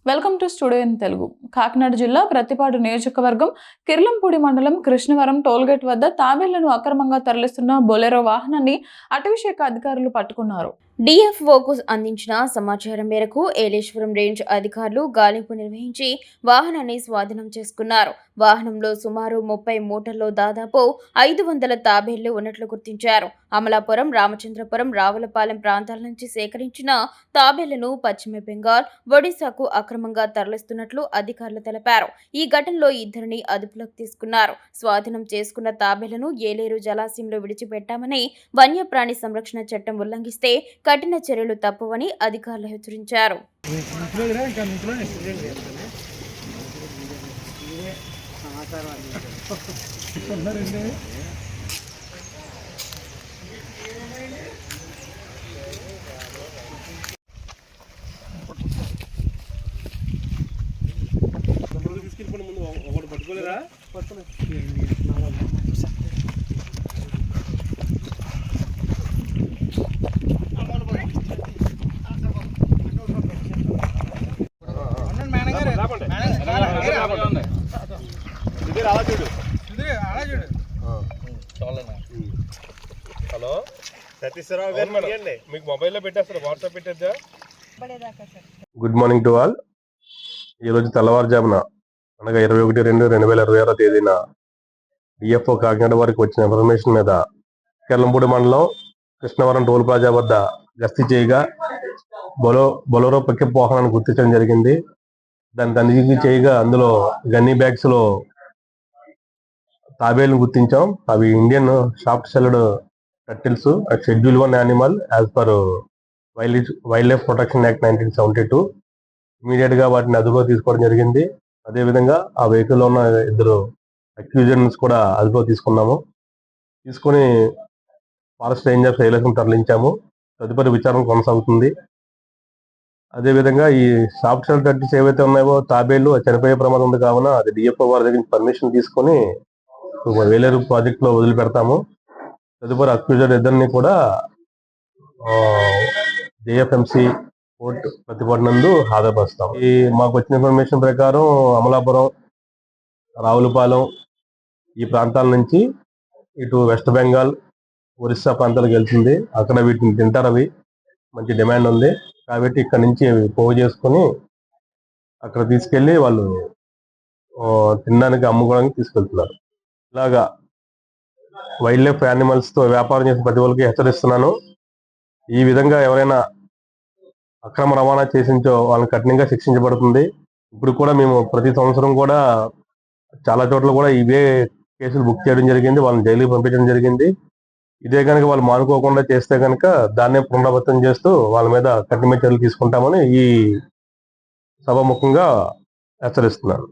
Welcome to studio in Telugu. Kakinada జిల్లా ప్రతిపాడు నియోజకవర్గం కిర్లంపూడి మండలం కృష్ణవరం టోల్గేట్ వద్ద తాబేళ్లను అక్రమంగా తరలిస్తున్న బొలెరో వాహనాన్ని అటవీశాఖ అధికారులు పట్టుకున్నారు. డిఎఫ్ఓకు అందించిన సమాచారం మేరకు ఏలేశ్వరం రేంజ్ అధికారులు గాలింపు నిర్వహించి వాహనాన్ని స్వాధీనం చేసుకున్నారు. వాహనంలో సుమారు 30 మూటల్లో దాదాపు 500 తాబేళ్లు ఉన్నట్లు గుర్తించారు. అమలాపురం, రామచంద్రపురం, రావులపాలెం ప్రాంతాల నుంచి సేకరించిన తాబేళ్లను పశ్చిమ బెంగాల్, ఒడిశాకు అక్రమంగా తరలిస్తున్నట్లు అధికారులు తెలిపారు. ఈ ఘటనలో 2 అదుపులోకి తీసుకున్నారు. స్వాధీనం చేసుకున్న తాబేళ్లను ఏలేరు జలాశయంలో విడిచిపెట్టామని, వన్యప్రాణి సంరక్షణ చట్టం ఉల్లంఘిస్తే కఠిన చర్యలు తప్పవని అధికారులు హెచ్చరించారు. హలో సతీశ్వరరావు గారు మీకు మొబైల్లో పెట్టేస్తారు, వాట్సాప్ పెట్టేద్దా? Good morning to all. ఈరోజు తెల్లవారుజామున అనగా 21/2/2026 తేదీన డిఎఫ్ఓ కాకినాడ వారికి వచ్చిన ఇన్ఫర్మేషన్ మీద కిర్లంపూడి మండలం కృష్ణవరం టోల్ ప్లాజా వద్ద గస్తీ చేయగా బొలెరో పికప్ వాహనాన్ని గుర్తించడం జరిగింది. దాన్ని తనిఖీ చేయగా అందులో గన్నీ బ్యాగ్స్ లో తాబేళ్లను గుర్తించాం. అవి Indian short షెల్డ్ turtles, schedule 1 animal as per wild life protection act 1972. Immediate గా వాటిని అదుపులో తీసుకోవడం జరిగింది. అదేవిధంగా ఆ వెహికల్ లో ఉన్న 2 అక్యూజన్స్ కూడా అదుపులో తీసుకున్నాము. తీసుకుని ఫారెస్ట్ రేంజ్ ఆఫ్ శైలేశం తరలించాము. తదుపరి విచారణ కొనసాగుతుంది. అదేవిధంగా ఈ సాఫ్ట్ షెల్ టర్టిల్స్ ఏవైతే ఉన్నాయో తాబేళ్లు చనిపోయే ప్రమాదం ఉంది కావున అది డిఎఫ్ఓ వారి దగ్గర పర్మిషన్ తీసుకొని వేలేరు ప్రాజెక్ట్ లో వదిలిపెడతాము. తదుపరి అక్యూజర్ 2 కూడా జేఎఫ్ఎంసి కోర్టు ప్రతిపాడు నందు హాజరుపరుస్తాం. ఈ మాకు వచ్చిన ఇన్ఫర్మేషన్ ప్రకారం అమలాపురం, రావులపాలెం ఈ ప్రాంతాల నుంచి ఇటు వెస్ట్ బెంగాల్, ఒరిస్సా ప్రాంతాలకు వెళ్తుంది. అక్కడ వీటిని తింటారు. అవి మంచి డిమాండ్ ఉంది కాబట్టి ఇక్కడ నుంచి పోగు చేసుకుని అక్కడ తీసుకెళ్లి వాళ్ళు తినడానికి, అమ్ముకోవడానికి తీసుకెళ్తున్నారు. ఇలాగా వైల్డ్ లైఫ్ యానిమల్స్ తో వ్యాపారం చేసిన ప్రతి ఒక్కరికి హెచ్చరిస్తున్నాను. ఈ విధంగా ఎవరైనా అక్రమ రవాణా చేసించో వాళ్ళని కఠినంగా శిక్షించబడుతుంది. ఇప్పుడు కూడా మేము ప్రతి సంవత్సరం కూడా చాలా చోట్ల కూడా ఇవే కేసులు బుక్ చేయడం జరిగింది, వాళ్ళని జైలుకి పంపించడం జరిగింది. ఇదే కనుక వాళ్ళు మానుకోకుండా చేస్తే కనుక దాన్నే పునరావృతం చేస్తూ వాళ్ళ మీద కఠినమైన చర్యలు తీసుకుంటామని ఈ సభాముఖంగా హెచ్చరిస్తున్నాను.